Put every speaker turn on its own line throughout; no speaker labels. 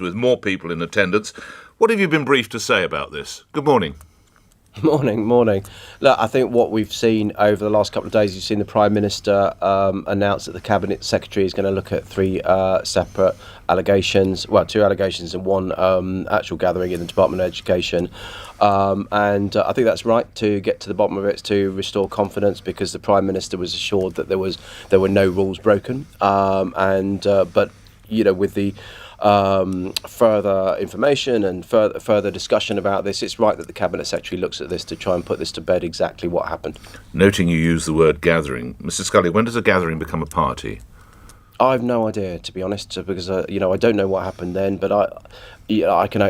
with more people in attendance. What have you been briefed to say about this? Good morning.
Morning. Look, I think what we've seen over the last couple of days, you've seen the Prime Minister announce that the Cabinet Secretary is going to look at three separate allegations, well, two allegations and one actual gathering in the Department of Education. And I think that's right to get to the bottom of it, to restore confidence, because the Prime Minister was assured that there were no rules broken. But with the further information and further discussion about this, it's right that the Cabinet Secretary looks at this to try and put this to bed, exactly what happened.
Noting you use the word gathering, Mr. Scully, when does a gathering become a party?
I've no idea, to be honest, because I don't know what happened then, but I can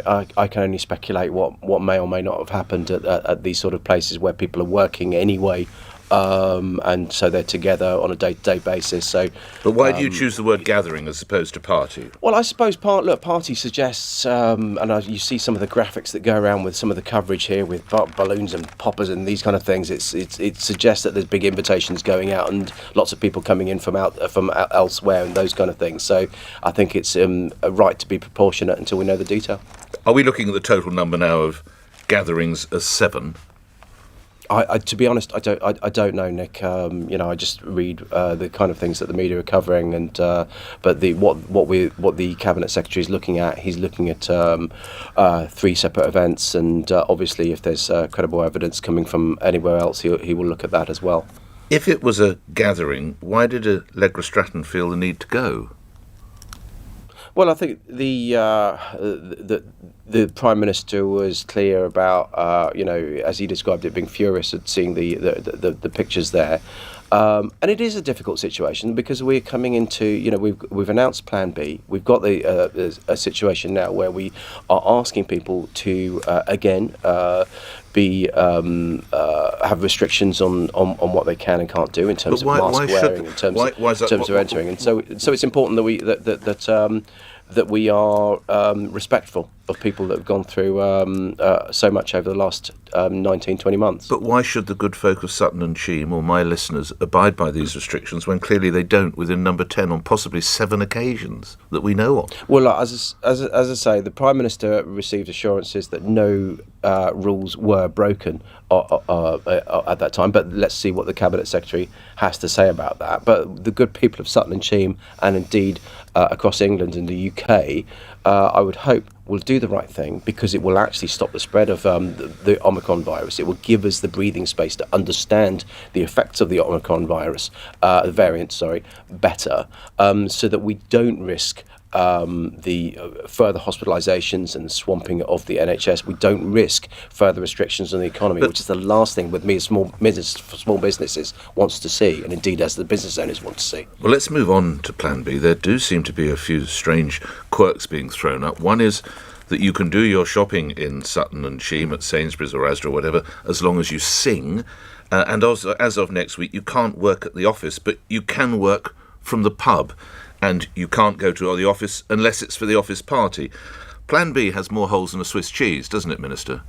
only speculate what may or may not have happened at these sort of places where people are working anyway. And so they're together on a day-to-day basis.
But why do you choose the word gathering as opposed to party?
Well, I suppose party suggests, you see some of the graphics that go around with some of the coverage here with balloons and poppers and these kind of things. It suggests that there's big invitations going out and lots of people coming in from elsewhere and those kind of things. So I think it's right to be proportionate until we know the detail.
Are we looking at the total number now of gatherings as 7?
To be honest, I don't know, Nick. I just read the kind of things that the media are covering, and but what the Cabinet Secretary is looking at, he's looking at 3 separate events, and obviously, if there's credible evidence coming from anywhere else, he will look at that as well.
If it was a gathering, why did Allegra Stratton feel the need to go?
Well, I think the Prime Minister was clear about, as he described it, being furious at seeing the pictures there. And it is a difficult situation because we're coming into, we've announced Plan B. We've got a situation now where we are asking people to, again, have restrictions on what they can and can't do in terms of mask wearing, in terms of entering. And so it's important that we are respectful of people that have gone through so much over the last 19-20 months.
But why should the good folk of Sutton and Cheam, or my listeners, abide by these restrictions when clearly they don't within number 10 on possibly 7 occasions that we know of?
Well, as I say, the Prime Minister received assurances that no rules were broken at that time, but let's see what the Cabinet Secretary has to say about that. But the good people of Sutton and Cheam, and indeed across England and the UK, I would hope will do the right thing, because it will actually stop the spread of the Omicron virus. It will give us the breathing space to understand the effects of the Omicron virus, the variant, better, so that we don't risk the further hospitalisations and swamping of the NHS. We don't risk further restrictions on the economy, which is the last thing with me as small businesses wants to see, and indeed as the business owners want to see.
Well, let's move on to Plan B. There do seem to be a few strange quirks being thrown up. One is that you can do your shopping in Sutton and Cheam at Sainsbury's or Asda or whatever, as long as you sing. And also, as of next week, you can't work at the office, but you can work from the pub. And you can't go to the office unless it's for the office party. Plan B has more holes than a Swiss cheese, doesn't it, Minister?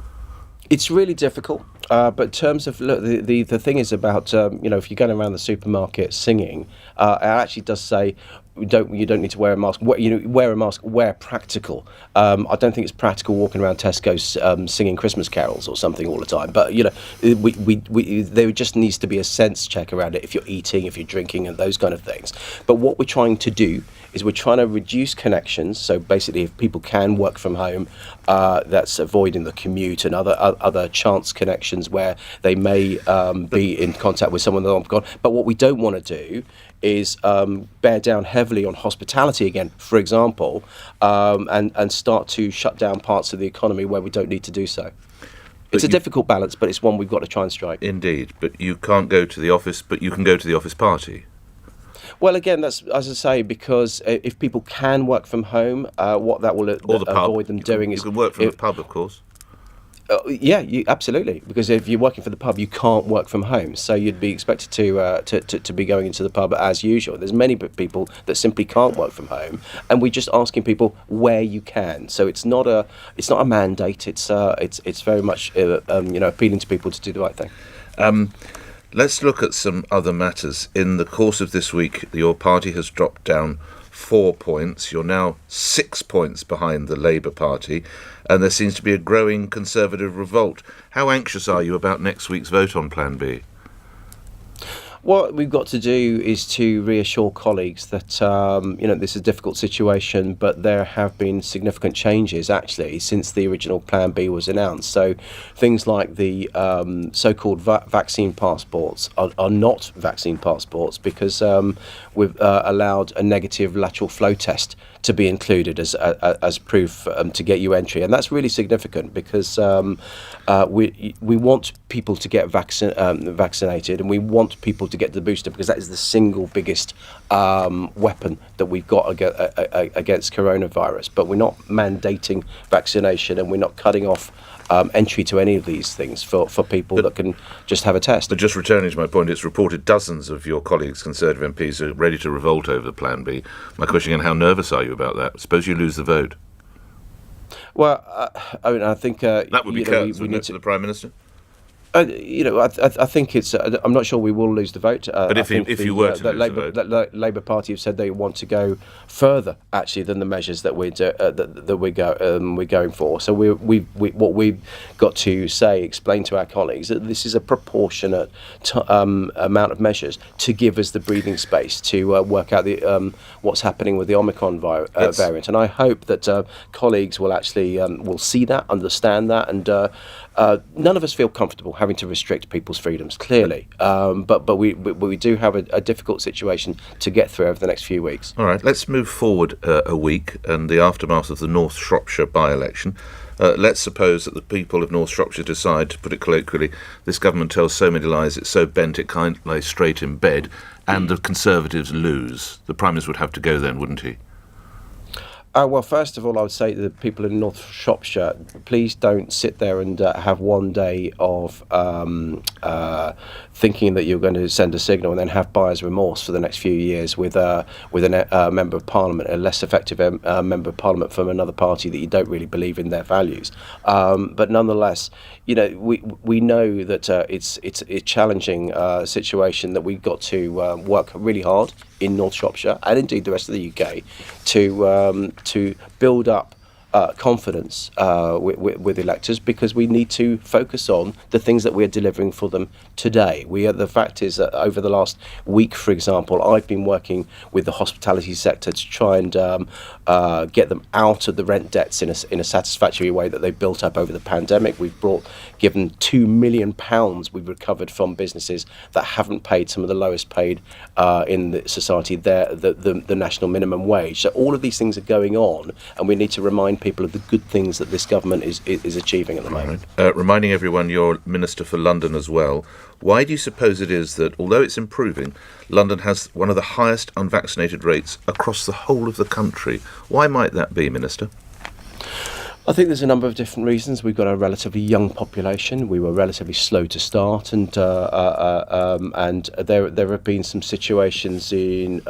It's really difficult, but in terms of the thing is about if you're going around the supermarket singing, it actually does say you don't need to wear a mask. Wear a mask where practical. I don't think it's practical walking around Tesco's singing Christmas carols or something all the time. But there just needs to be a sense check around it if you're eating, if you're drinking, and those kind of things. But what we're trying to do is we're trying to reduce connections. So basically, if people can work from home, that's avoiding the commute and other chance connections where they may be in contact with someone that they've got. But what we don't want to do is bear down heavily on hospitality again, for example, and start to shut down parts of the economy where we don't need to do so. It's a difficult balance, but it's one we've got to try and strike.
Indeed, but you can't go to the office, but you can go to the office party.
Well, again, that's, as I say, because if people can work from home, what that will avoid them doing is...
You can work from the pub, of course.
Yeah, absolutely. Because if you're working for the pub, you can't work from home, so you'd be expected to be going into the pub as usual. There's many people that simply can't work from home, and we're just asking people where you can. So it's not a mandate. It's very much appealing to people to do the right thing.
Let's look at some other matters. In the course of this week, your party has dropped down 4 points. You're now 6 points behind the Labour Party, and there seems to be a growing Conservative revolt. How anxious are you about next week's vote on Plan B?
What we've got to do is to reassure colleagues that this is a difficult situation, but there have been significant changes actually since the original Plan B was announced. So things like the so-called vaccine passports are not vaccine passports because we've allowed a negative lateral flow test to be included as proof to get you entry, and that's really significant because we want people to get vaccinated, and we want people to get the booster because that is the single biggest weapon that we've got against coronavirus. But we're not mandating vaccination, and we're not cutting off entry to any of these things for people that can just have a test.
But just returning to my point, it's reported dozens of your colleagues, Conservative MPs, are ready to revolt over the Plan B. My question again, how nervous are you about that? Suppose you lose the vote.
Well, I think
that would be curtains, wouldn't it, to the Prime Minister?
I think it's. I'm not sure we will lose the vote.
But if you were to lose the vote,
the Labour Party have said they want to go further actually than the measures that we're going for. So what we've got to explain to our colleagues that this is a proportionate amount of measures to give us the breathing space to work out the what's happening with the Omicron variant. And I hope that colleagues will actually will see that, understand that, and none of us feel comfortable having to restrict people's freedoms, clearly. But we do have a difficult situation to get through over the next few weeks.
All right, let's move forward a week and the aftermath of the North Shropshire by-election. Let's suppose that the people of North Shropshire decide, to put it colloquially, this government tells so many lies, it's so bent it can't lay straight in bed, and the Conservatives lose. The Prime Minister would have to go then, wouldn't he?
Well, first of all, I would say to the people in North Shropshire, please don't sit there and have one day of thinking that you're going to send a signal and then have buyer's remorse for the next few years with a Member of Parliament, a less effective Member of Parliament from another party that you don't really believe in their values. But nonetheless, we know that it's a challenging situation that we've got to work really hard in North Shropshire and indeed the rest of the UK to build up confidence with electors, because we need to focus on the things that we're delivering for them today. The fact is that over the last week, for example, I've been working with the hospitality sector to try and get them out of the rent debts in a satisfactory way that they built up over the pandemic. We've given £2 million we've recovered from businesses that haven't paid some of the lowest paid in the society, the national minimum wage. So all of these things are going on, and we need to remind people of the good things that this government is achieving at the moment.
Right. Reminding everyone, you're Minister for London as well. Why do you suppose it is that, although it's improving, London has one of the highest unvaccinated rates across the whole of the country? Why might that be, Minister?
I think there's a number of different reasons. We've got a relatively young population. We were relatively slow to start, and there have been some situations in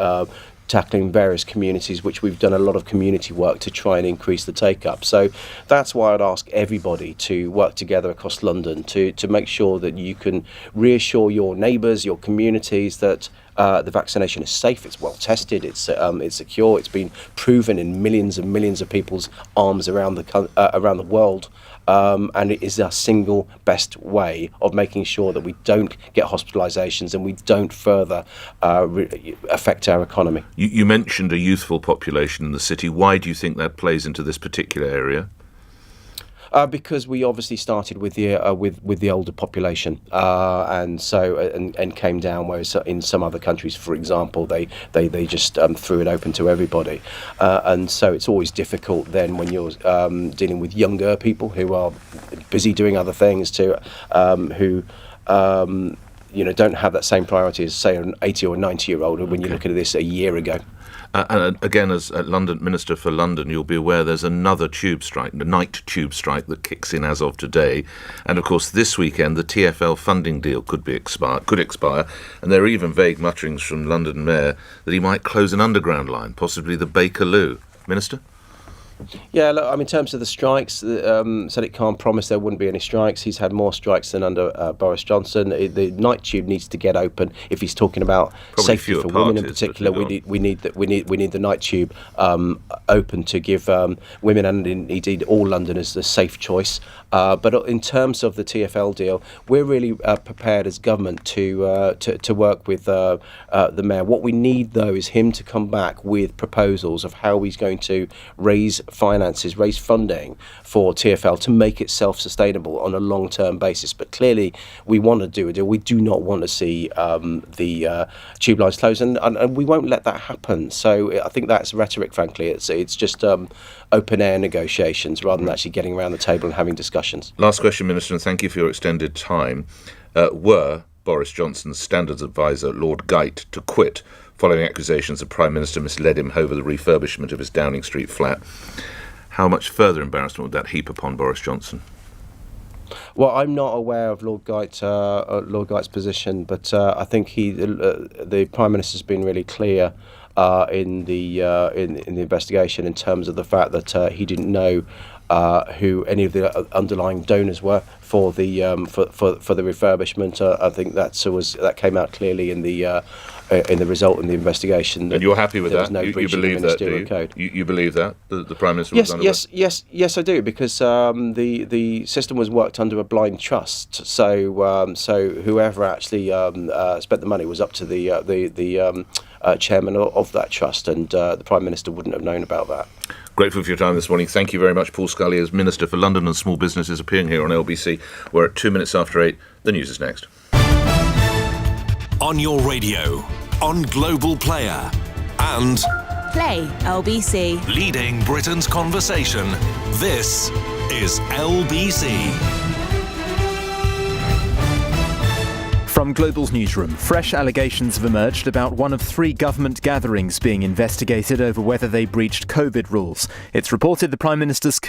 tackling various communities, which we've done a lot of community work to try and increase the take-up. So that's why I'd ask everybody to work together across London to make sure that you can reassure your neighbours, your communities, that the vaccination is safe, it's well tested, it's secure, it's been proven in millions and millions of people's arms around the world. And it is our single best way of making sure that we don't get hospitalisations and we don't further affect our economy.
You mentioned a youthful population in the city. Why do you think that plays into this particular area?
Because we obviously started with the older population, and came down. Whereas in some other countries, for example, they just threw it open to everybody, and so it's always difficult then when you're dealing with younger people who are busy doing other things who don't have that same priority as, say, an 80 or 90-year-old when you look at this a year ago.
And again, as London Minister for London, you'll be aware there's another tube strike, the night tube strike, that kicks in as of today. And of course, this weekend, the TfL funding deal could expire. And there are even vague mutterings from London Mayor that he might close an underground line, possibly the Bakerloo. Minister?
Yeah, look, I mean, in terms of the strikes, said it can't promise there wouldn't be any strikes. He's had more strikes than under Boris Johnson. The night tube needs to get open. If he's talking about
Probably
safety
fewer
for women in
parties,
particular,
but
we need the night tube open to give women and indeed all Londoners the safe choice. But in terms of the TfL deal, we're really prepared as government to work with the mayor. What we need, though, is him to come back with proposals of how he's going to raise finances, raise funding for TfL to make it self-sustainable on a long-term basis. But clearly, we want to do a deal. We do not want to see the tube lines closed, and we won't let that happen. So I think that's rhetoric, frankly. It's just open-air negotiations rather than actually getting around the table and having discussions.
Last question, Minister, and thank you for your extended time. Were Boris Johnson's standards advisor, Lord Geidt, to quit following accusations the Prime Minister misled him over the refurbishment of his Downing Street flat, how much further embarrassment would that heap upon Boris Johnson?
Well, I'm not aware of Lord Geight's position, but I think the Prime Minister's been really clear in the investigation in terms of the fact that he didn't know who any of the underlying donors were for the refurbishment. I think that came out clearly in the result in the investigation.
And you're happy with that?
No
you
breach
believe
of the
that, do
Ministerial Code.
You believe that the Prime Minister was unaware?
Yes, I do, because the system was worked under a blind trust. So whoever actually spent the money was up to the chairman of that trust, and the Prime Minister wouldn't have known about that.
Grateful for your time this morning. Thank you very much, Paul Scully, as Minister for London and Small Businesses, appearing here on LBC. We're at 2 minutes after 8. The news is next.
On your radio, on Global Player, and
Play LBC.
leading Britain's conversation. This is LBC.
From Global's newsroom, fresh allegations have emerged about one of 3 government gatherings being investigated over whether they breached COVID rules. It's reported the Prime Minister's